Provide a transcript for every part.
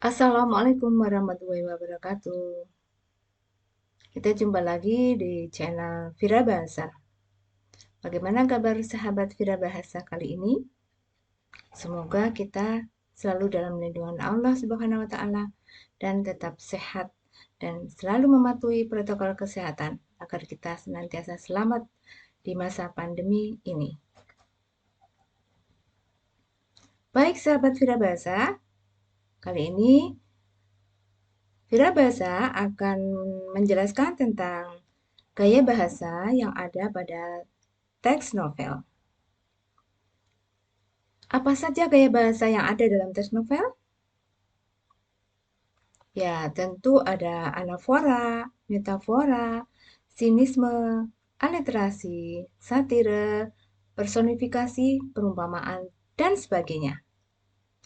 Assalamualaikum warahmatullahi wabarakatuh. Kita jumpa lagi di channel Vira Bahasa. Bagaimana kabar sahabat Vira Bahasa kali ini? Semoga kita selalu dalam lindungan Allah Subhanahu wa taala dan tetap sehat dan selalu mematuhi protokol kesehatan agar kita senantiasa selamat di masa pandemi ini. Baik sahabat Vira Bahasa, kali ini Vira Bahasa akan menjelaskan tentang gaya bahasa yang ada pada teks novel. Apa saja gaya bahasa yang ada dalam teks novel? Ya, tentu ada anafora, metafora, sinisme, aliterasi, satire, personifikasi, perumpamaan, dan sebagainya.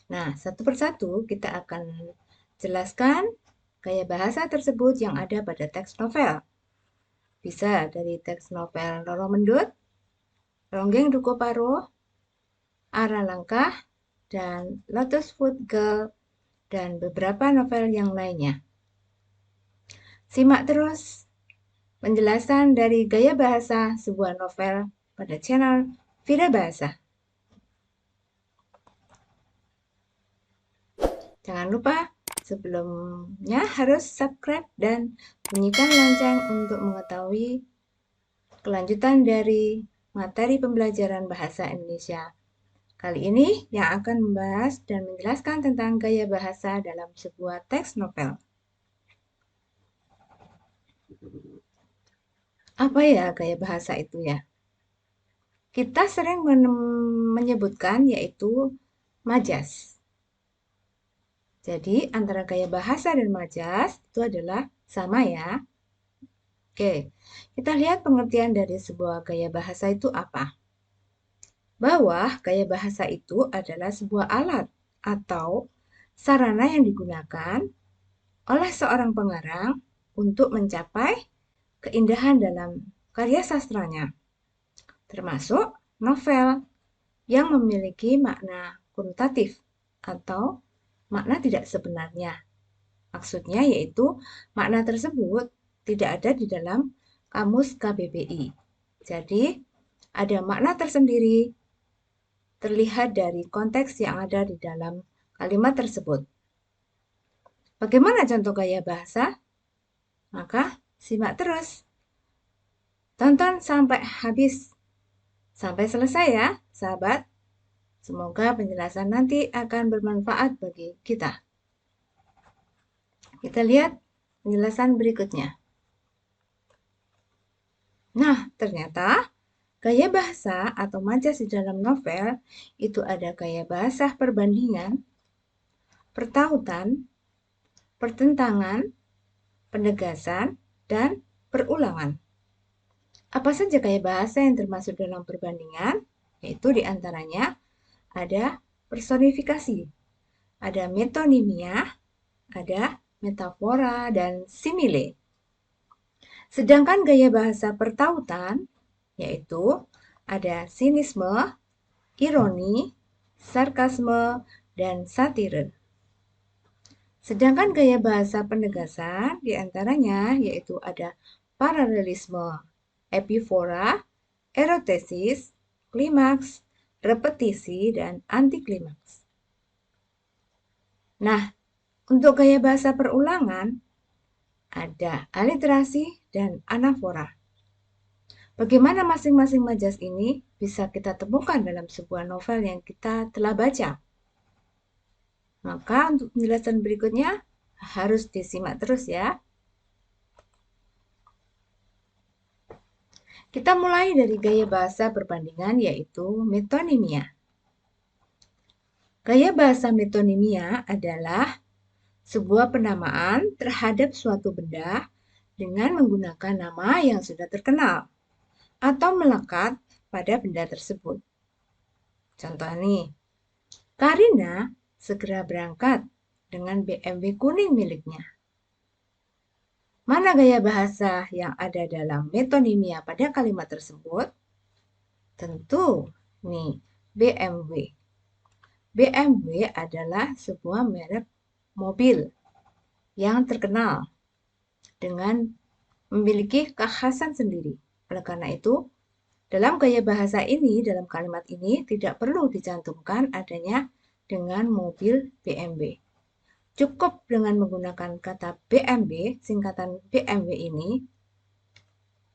Nah, satu persatu kita akan jelaskan gaya bahasa tersebut yang ada pada teks novel. Bisa dari teks novel Roro Mendut, Ronggeng Duko Paro, Arah Langkah, dan Lotus Food Girl, dan beberapa novel yang lainnya. Simak terus penjelasan dari gaya bahasa sebuah novel pada channel Vira Bahasa. Jangan lupa sebelumnya harus subscribe dan bunyikan lonceng untuk mengetahui kelanjutan dari materi pembelajaran bahasa Indonesia. Kali ini yang akan membahas dan menjelaskan tentang gaya bahasa dalam sebuah teks novel. Apa ya gaya bahasa itu ya? Kita sering menyebutkan yaitu majas. Jadi antara gaya bahasa dan majas itu adalah sama ya. Oke, kita lihat pengertian dari sebuah gaya bahasa itu apa. Bahwa gaya bahasa itu adalah sebuah alat atau sarana yang digunakan oleh seorang pengarang untuk mencapai keindahan dalam karya sastranya, termasuk novel yang memiliki makna konotatif atau makna tidak sebenarnya. Maksudnya yaitu makna tersebut tidak ada di dalam kamus KBBI. Jadi, ada makna tersendiri terlihat dari konteks yang ada di dalam kalimat tersebut. Bagaimana contoh gaya bahasa? Maka simak terus. Tonton sampai habis. Sampai selesai ya, sahabat. Semoga penjelasan nanti akan bermanfaat bagi kita. Kita lihat penjelasan berikutnya. Nah, ternyata gaya bahasa atau majas di dalam novel itu ada gaya bahasa perbandingan, pertautan, pertentangan, penegasan, dan perulangan. Apa saja gaya bahasa yang termasuk dalam perbandingan? Yaitu diantaranya ada personifikasi, ada metonimia, ada metafora, dan simile. Sedangkan gaya bahasa pertautan, yaitu ada sinisme, ironi, sarkasme, dan satire. Sedangkan gaya bahasa penegasan diantaranya yaitu ada paralelisme, epifora, erotesis, klimaks, repetisi, dan antiklimaks. Nah, untuk gaya bahasa perulangan ada aliterasi dan anafora. Bagaimana masing-masing majas ini bisa kita temukan dalam sebuah novel yang kita telah baca? Maka untuk penjelasan berikutnya harus disimak terus ya. Kita mulai dari gaya bahasa perbandingan yaitu metonimia. Gaya bahasa metonimia adalah sebuah penamaan terhadap suatu benda dengan menggunakan nama yang sudah terkenal atau melekat pada benda tersebut. Contoh nih, Karina segera berangkat dengan BMW kuning miliknya. Mana gaya bahasa yang ada dalam metonimia pada kalimat tersebut? Tentu nih, BMW. BMW adalah sebuah merek mobil yang terkenal dengan memiliki kekhasan sendiri. Oleh karena itu, dalam gaya bahasa ini, dalam kalimat ini tidak perlu dicantumkan adanya dengan mobil BMW. Cukup dengan menggunakan kata BMW, singkatan BMW ini,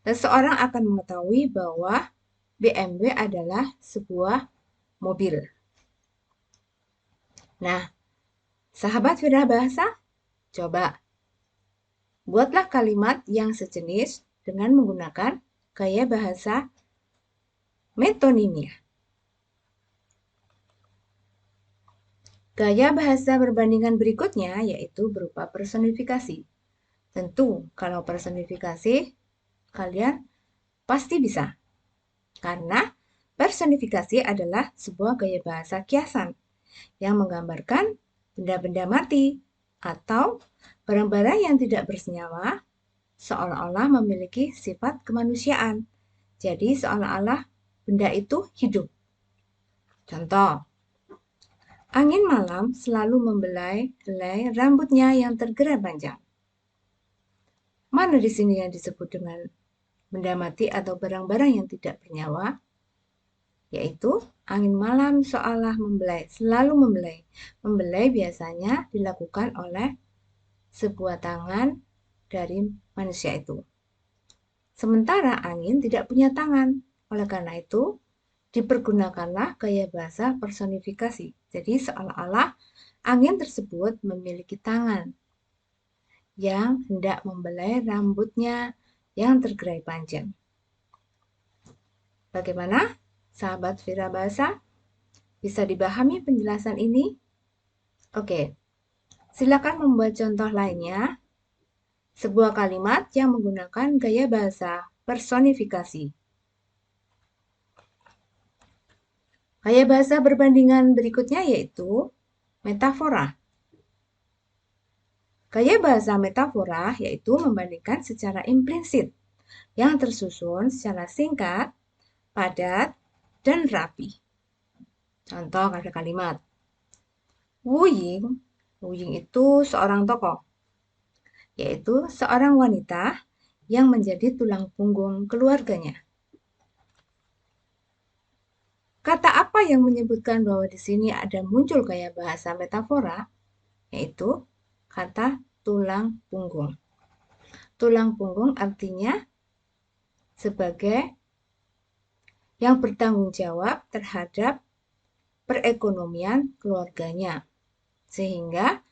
seseorang akan mengetahui bahwa BMW adalah sebuah mobil. Nah, sahabat Wirabahasa, coba buatlah kalimat yang sejenis dengan menggunakan gaya bahasa metonimia. Gaya bahasa perbandingan berikutnya yaitu berupa personifikasi. Tentu, kalau personifikasi, kalian pasti bisa. Karena personifikasi adalah sebuah gaya bahasa kiasan yang menggambarkan benda-benda mati atau barang-barang yang tidak bersenyawa seolah-olah memiliki sifat kemanusiaan. Jadi seolah-olah benda itu hidup. Contoh, angin malam selalu membelai helai rambutnya yang tergerai panjang. Mana di sini yang disebut dengan benda mati atau barang-barang yang tidak bernyawa? Yaitu angin malam seolah membelai, selalu membelai. Membelai biasanya dilakukan oleh sebuah tangan dari manusia itu. Sementara angin tidak punya tangan. Oleh karena itu, dipergunakanlah gaya bahasa personifikasi. Jadi seolah-olah angin tersebut memiliki tangan yang hendak membelai rambutnya yang tergerai panjang. Bagaimana, sahabat Wirabahasa? Bisa dipahami penjelasan ini? Oke, silakan membuat contoh lainnya. Sebuah kalimat yang menggunakan gaya bahasa personifikasi. Gaya bahasa perbandingan berikutnya yaitu metafora. Gaya bahasa metafora yaitu membandingkan secara implisit yang tersusun secara singkat, padat, dan rapi. Contoh ada kalimat, Wu Ying. Wu Ying itu seorang tokoh, yaitu seorang wanita yang menjadi tulang punggung keluarganya. Kata apa yang menyebutkan bahwa di sini ada muncul gaya bahasa metafora? Yaitu kata tulang punggung. Tulang punggung artinya sebagai yang bertanggung jawab terhadap perekonomian keluarganya. Sehingga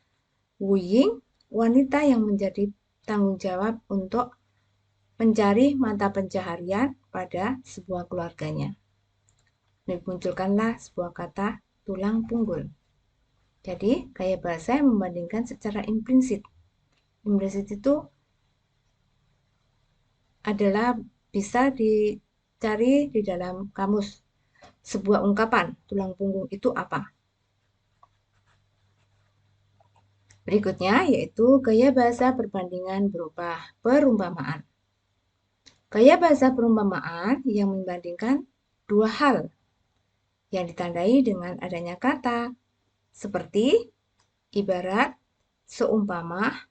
Wu Ying, wanita yang menjadi tanggung jawab untuk mencari mata pencaharian pada sebuah keluarganya. Dimunculkanlah sebuah kata tulang punggung. Jadi, gaya bahasa yang membandingkan secara implisit. Implisit itu adalah bisa dicari di dalam kamus. Sebuah ungkapan, tulang punggung itu apa? Berikutnya yaitu gaya bahasa perbandingan berupa perumpamaan. Gaya bahasa perumpamaan yang membandingkan dua hal yang ditandai dengan adanya kata seperti ibarat, seumpama,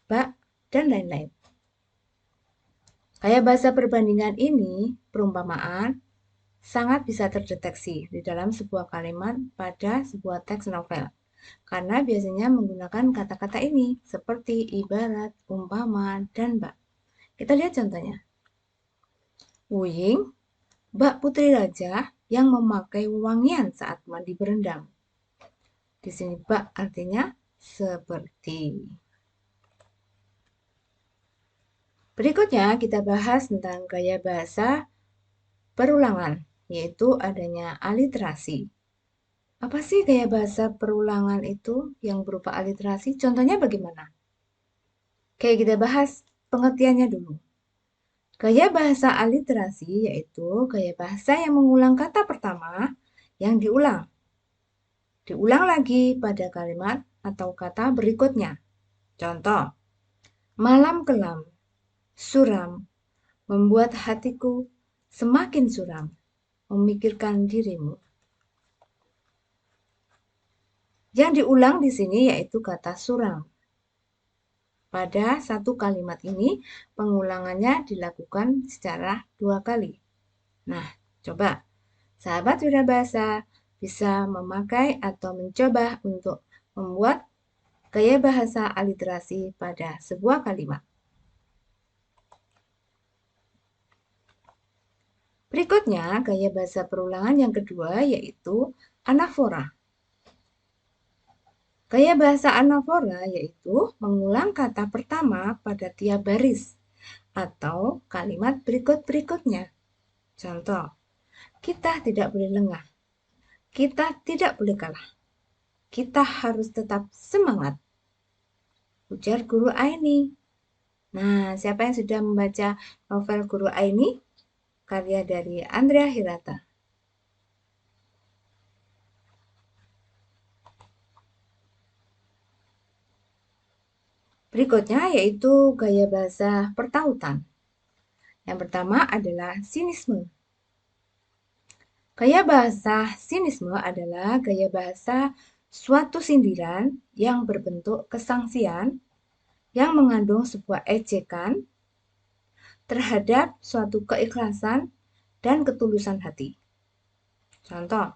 bak, dan lain-lain. Gaya bahasa perbandingan ini, perumpamaan, sangat bisa terdeteksi di dalam sebuah kalimat pada sebuah teks novel. Karena biasanya menggunakan kata-kata ini seperti ibarat, umpama, dan bak. Kita lihat contohnya. Wu Ying, bak putri raja yang memakai wangian saat mandi berendam. Di sini bak artinya seperti. Berikutnya kita bahas tentang gaya bahasa perulangan, yaitu adanya aliterasi. Apa sih gaya bahasa perulangan itu yang berupa aliterasi? Contohnya bagaimana? Oke, kita bahas pengertiannya dulu. Gaya bahasa aliterasi yaitu gaya bahasa yang mengulang kata pertama yang diulang. Diulang lagi pada kalimat atau kata berikutnya. Contoh, malam kelam, suram, membuat hatiku semakin suram, memikirkan dirimu. Yang diulang di sini yaitu kata surang. Pada satu kalimat ini, pengulangannya dilakukan secara 2 kali. Nah, coba sahabat wirabahasa bisa memakai atau mencoba untuk membuat gaya bahasa aliterasi pada sebuah kalimat. Berikutnya, gaya bahasa perulangan yang kedua yaitu anafora. Gaya bahasa anafora yaitu mengulang kata pertama pada tiap baris atau kalimat berikut-berikutnya. Contoh, kita tidak boleh lengah. Kita tidak boleh kalah. Kita harus tetap semangat. Ujar Guru Aini. Nah, siapa yang sudah membaca novel Guru Aini? Karya dari Andrea Hirata. Berikutnya yaitu gaya bahasa pertautan. Yang pertama adalah sinisme. Gaya bahasa sinisme adalah gaya bahasa suatu sindiran yang berbentuk kesangsian yang mengandung sebuah ejekan terhadap suatu keikhlasan dan ketulusan hati. Contoh,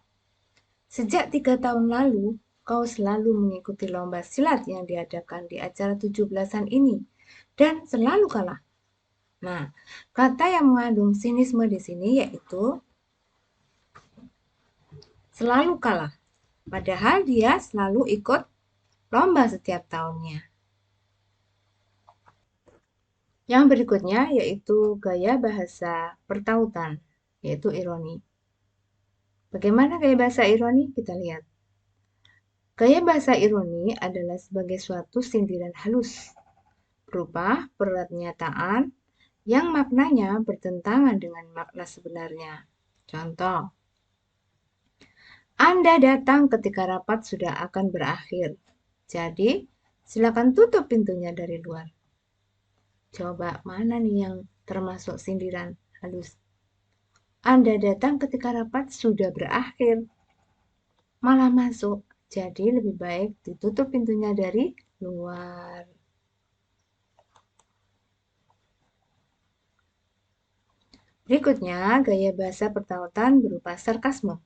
sejak 3 tahun lalu, kau selalu mengikuti lomba silat yang diadakan di acara 17-an ini dan selalu kalah. Nah, kata yang mengandung sinisme di sini yaitu selalu kalah. Padahal dia selalu ikut lomba setiap tahunnya. Yang berikutnya yaitu gaya bahasa pertautan, yaitu ironi. Bagaimana gaya bahasa ironi? Kita lihat. Gaya bahasa ironi adalah sebagai suatu sindiran halus, berupa pernyataan yang maknanya bertentangan dengan makna sebenarnya. Contoh, Anda datang ketika rapat sudah akan berakhir. Jadi, silakan tutup pintunya dari luar. Coba mana nih yang termasuk sindiran halus? Anda datang ketika rapat sudah berakhir, malah masuk. Jadi lebih baik ditutup pintunya dari luar. Berikutnya, gaya bahasa pertautan berupa sarkasme.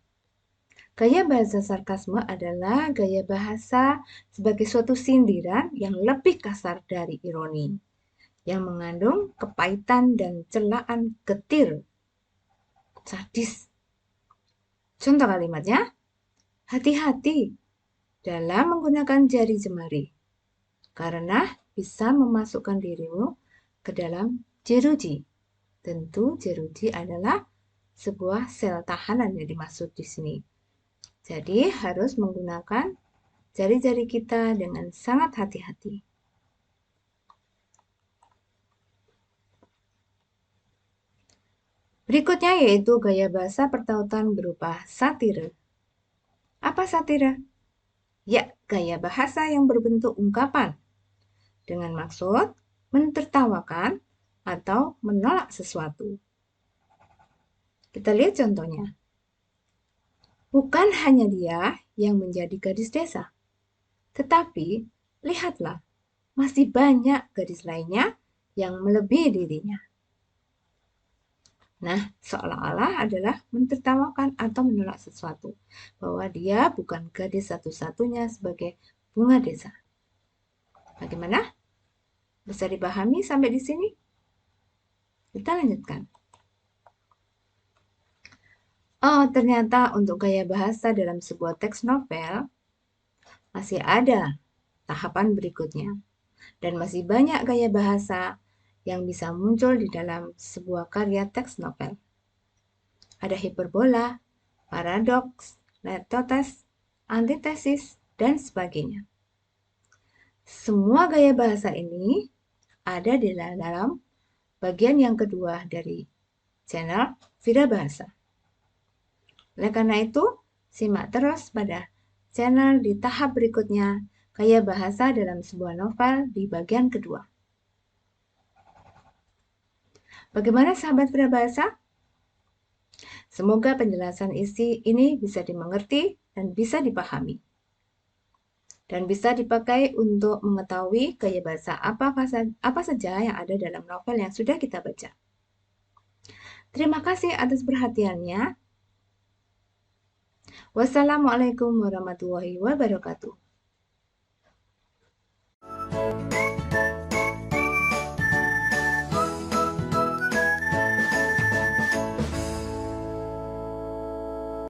Gaya bahasa sarkasme adalah gaya bahasa sebagai suatu sindiran yang lebih kasar dari ironi, yang mengandung kepahitan dan celaan getir, sadis. Contoh kalimatnya, hati-hati dalam menggunakan jari jemari, karena bisa memasukkan dirimu ke dalam jeruji. Tentu jeruji adalah sebuah sel tahanan yang dimaksud di sini. Jadi harus menggunakan jari-jari kita dengan sangat hati-hati. Berikutnya yaitu gaya bahasa pertautan berupa satire. Apa satire? Ya, gaya bahasa yang berbentuk ungkapan dengan maksud mentertawakan atau menolak sesuatu. Kita lihat contohnya. Bukan hanya dia yang menjadi gadis desa, tetapi lihatlah, masih banyak gadis lainnya yang melebihi dirinya. Nah, seolah-olah adalah mentertawakan atau menolak sesuatu, bahwa dia bukan gadis satu-satunya sebagai bunga desa. Bagaimana? Bisa dipahami sampai di sini? Kita lanjutkan. Oh, ternyata untuk gaya bahasa dalam sebuah teks novel masih ada tahapan berikutnya. Dan masih banyak gaya bahasa yang bisa muncul di dalam sebuah karya teks novel. Ada hiperbola, paradoks, letotes, antitesis, dan sebagainya. Semua gaya bahasa ini ada di dalam bagian yang kedua dari channel Vida Bahasa. Oleh karena itu, simak terus pada channel di tahap berikutnya, gaya bahasa dalam sebuah novel di bagian kedua. Bagaimana sahabat Vida Bahasa? Semoga penjelasan isi ini bisa dimengerti dan bisa dipahami. dan bisa dipakai untuk mengetahui gaya bahasa apa saja yang ada dalam novel yang sudah kita baca. Terima kasih atas perhatiannya. Wassalamualaikum warahmatullahi wabarakatuh.